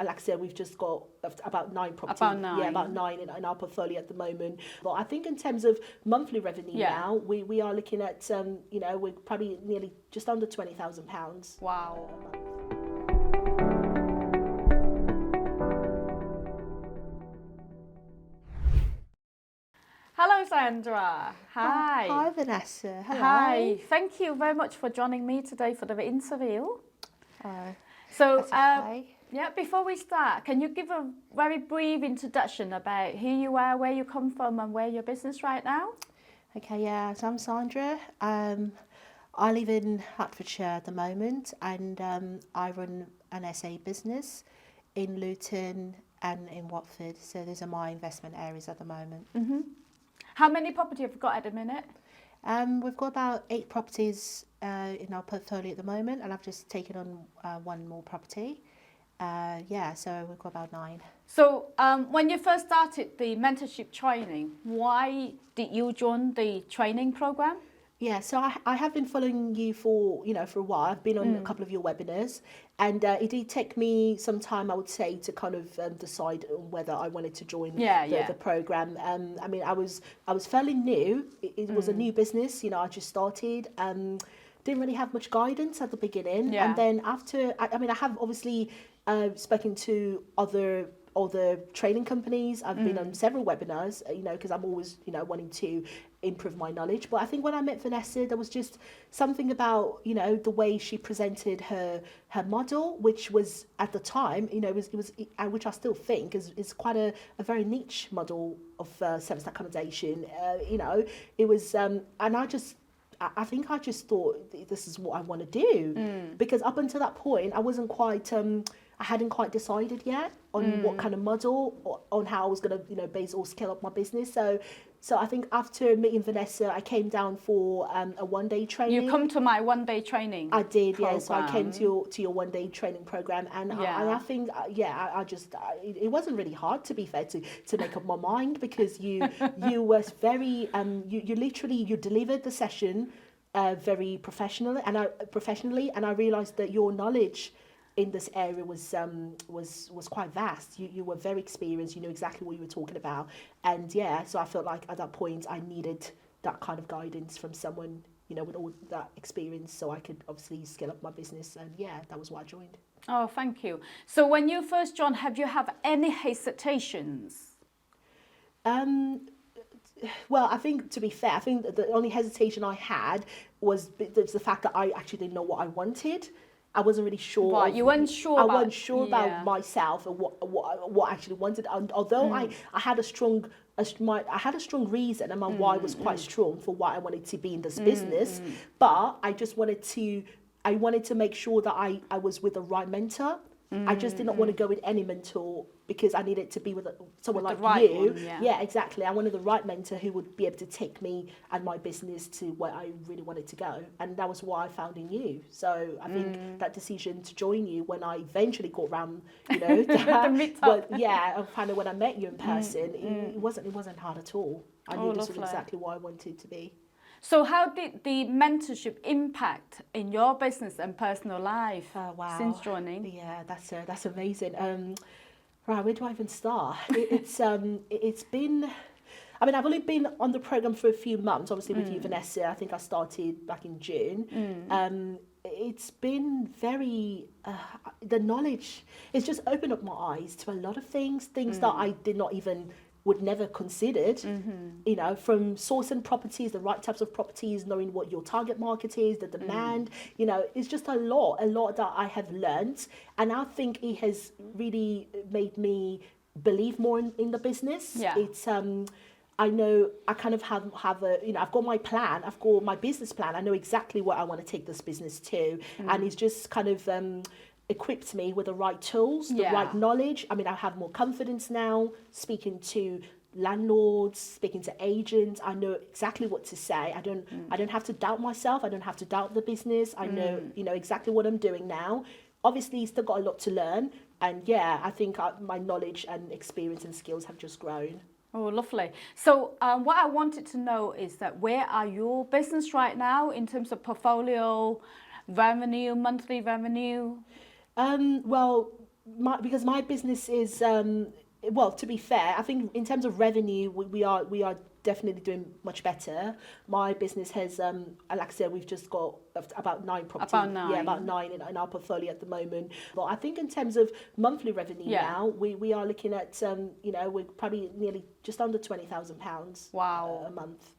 like I said, we've just got about 9 properties. About 9. Yeah, about 9 in our portfolio at the moment. But I think in terms of monthly revenue now, we are looking at, we're probably nearly just under £20,000. Wow. Hello, Sandra. Hi. Hi, Vanessa. Hello. Hi. Thank you very much for joining me today for the interview. So, before we start, can you give a very brief introduction about who you are, where you come from, and where your business right now? Okay, yeah. So I'm Sandra. I live in Hertfordshire at the moment, and I run an SA business in Luton and in Watford. So those are my investment areas at the moment. Mm-hmm. How many property have you got at the minute? We've got about 8 properties in our portfolio at the moment, and I've just taken on 1 more property. So we've got about 9. So when you first started the mentorship training, why did you join the training program? Yeah, so I have been following you for a while. I've been on a couple of your webinars, and it did take me some time, I would say, to kind of decide on whether I wanted to join the program. I mean, I was fairly new. It was a new business, I just started. Didn't really have much guidance at the beginning, and then after, I have obviously spoken to other training companies. I've been on several webinars, because I'm always, wanting to improve my knowledge. But I think when I met Vanessa, there was just something about, the way she presented her model, which was at the time, it was which I still think is quite a very niche model of service accommodation. It was, and I think I just thought this is what I want to do, because up until that point, I wasn't quite, I hadn't quite decided yet on what kind of model or on how I was going to, base or scale up my business. So I think after meeting Vanessa, I came down for a 1-day training. You come to my 1-day training. I did, program. Yeah. So I came to your 1-day training program, and I think, it wasn't really hard, to be fair, to make up my mind, because you were very, you delivered the session very professionally, and I realised that your knowledge in this area was quite vast. You were very experienced. You knew exactly what you were talking about, and so I felt like at that point I needed that kind of guidance from someone, with all that experience, so I could obviously scale up my business. And that was why I joined. Oh, thank you. So when you first joined, have you have any hesitations? Well, I think, to be fair, I think that the only hesitation I had was the fact that I actually didn't know what I wanted. I wasn't really sure. Right, you weren't sure. I wasn't sure about myself and what I actually wanted. And although I had a strong reason, and my why was quite strong for why I wanted to be in this business. But I just wanted to make sure that I was with the right mentor. I just did not want to go with any mentor, because I needed to be with someone like you. Yeah, exactly. I wanted the right mentor who would be able to take me and my business to where I really wanted to go. And that was why I found in you. So I think that decision to join you, when I eventually got around, kind of when I met you in person, it wasn't hard at all. I knew this was exactly what I wanted to be. So how did the mentorship impact in your business and personal life since joining? Yeah, that's amazing. Right, where do I even start? It's been, I've only been on the program for a few months, obviously with you, Vanessa. I think I started back in June. It's been very, the knowledge, it's just opened up my eyes to a lot of things that I did not even would never considered, from sourcing properties, the right types of properties, knowing what your target market is, the demand, it's just a lot that I have learned. And I think it has really made me believe more in the business. Yeah. It's, I know I kind of have I've got my plan, I've got my business plan. I know exactly where I want to take this business to. And it's just kind of, equipped me with the right tools, the right knowledge. I have more confidence now speaking to landlords, speaking to agents. I know exactly what to say. I don't have to doubt myself. I don't have to doubt the business. I know, exactly what I'm doing now. Obviously, still got a lot to learn. And I think my knowledge and experience and skills have just grown. Oh, lovely. So what I wanted to know is that where are your business right now in terms of portfolio, revenue, monthly revenue? Well, because my business is well, to be fair, I think in terms of revenue, we are definitely doing much better. My business has, like I said, we've just got about 9 properties. About 9. Yeah, about 9 in our portfolio at the moment. But I think in terms of monthly revenue now, we are looking at, we're probably nearly just under £20,000 wow. A month.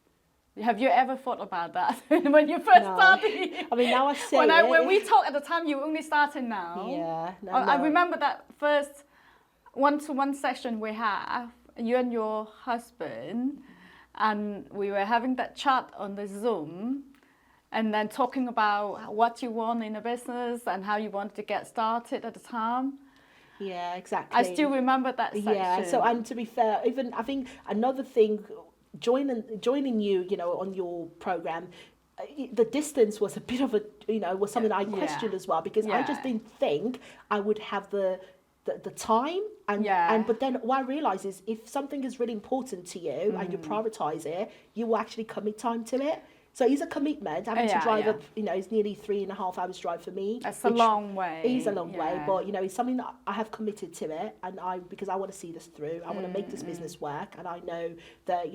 Have you ever thought about that when you first started? I mean, now I say when we talked at the time, you only started now. Yeah. No, I remember that first one-to-one session we had, you and your husband, and we were having that chat on the Zoom, and then talking about what you want in a business and how you wanted to get started at the time. Yeah, exactly. I still remember that section. Yeah, so and to be fair, even I think another thing, joining you, on your program, the distance was a bit of a, was something I questioned as well, because I just didn't think I would have the time and but then what I realised is if something is really important to you and you prioritise it, you will actually commit time to it. So it's a commitment. Having to drive up, it's nearly 3.5 hours drive for me. That's a long way. It is a long way, but it's something that I have committed to it, and because I want to see this through. I want to make this business work, and I know that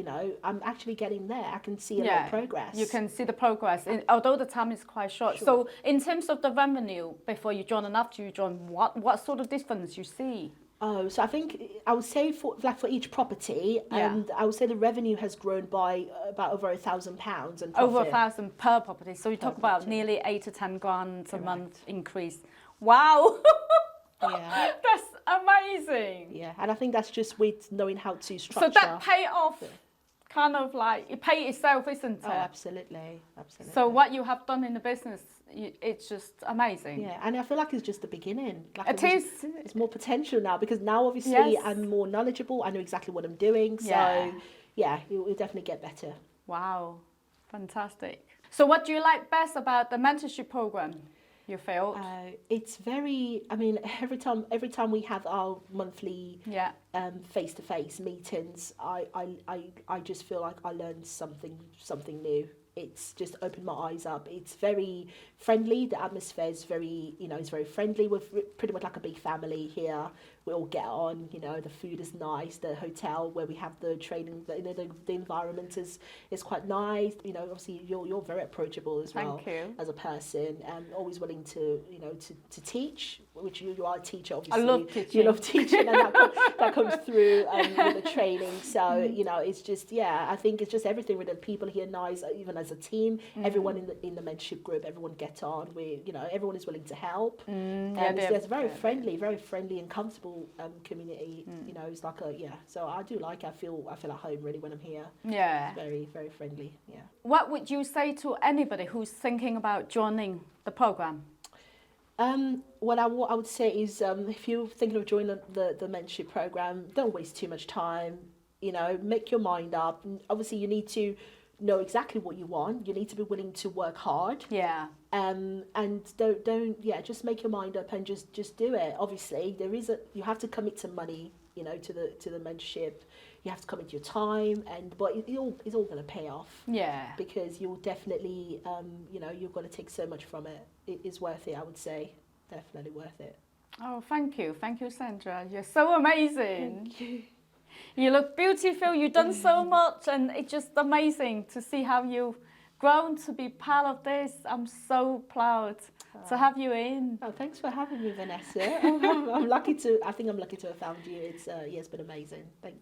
I'm actually getting there. I can see a lot of progress. You can see the progress, although the time is quite short. Sure. So in terms of the revenue, before you join and after you join, what sort of difference you see? Oh, so I think I would say for each property, and I would say the revenue has grown by about over £1,000 and over £1,000 per property. So you talk about nearly 8 to 10 grand a month increase. Wow, yeah, that's amazing. Yeah, and I think that's just with knowing how to structure. So that pay off, kind of like it pay itself, isn't it? Oh, absolutely. So what you have done in the business, it's just amazing. Yeah, and I feel like it's just the beginning. It is. It's more potential now, because now obviously I'm more knowledgeable. I know exactly what I'm doing. So yeah, it will definitely get better. Wow, fantastic. So what do you like best about the mentorship program? You felt? It's very. I mean, every time we have our monthly face-to-face meetings, I just feel like I learned something new. It's just opened my eyes up. It's very friendly. The atmosphere is very, it's very friendly. We're pretty much like a big family here. We all get on. The food is nice. The hotel where we have the training, the environment is quite nice. Obviously you're very approachable as well. Thank you. As a person, and always willing to to teach, which you are a teacher. Obviously, I love teaching. You love teaching, and that comes through with the training. So it's just I think it's just everything with the people here. Nice, even as a team, everyone in the mentorship group, everyone get on. Everyone is willing to help. It's very friendly and comfortable community. It's like so I do like. I feel at home really when I'm here. Yeah, it's very, very friendly. Yeah. What would you say to anybody who's thinking about joining the program? What I would say is, if you're thinking of joining the mentorship program, don't waste too much time. Make your mind up. Obviously, you need to know exactly what you want. You need to be willing to work hard. Yeah. And don't just make your mind up and just do it. Obviously, you have to commit some money, to the mentorship. You have to commit your time, but it's all going to pay off. Yeah. Because you'll definitely, you're going to take so much from it. It is worth it, I would say. Definitely worth it. Oh, thank you, Sandra. You're so amazing. Thank you. You look beautiful. You've done so much, and it's just amazing to see how you've grown to be part of this. I'm so proud to have you in. Oh, thanks for having me, Vanessa. I'm lucky to. I think I'm lucky to have found you. It's been amazing. Thank you.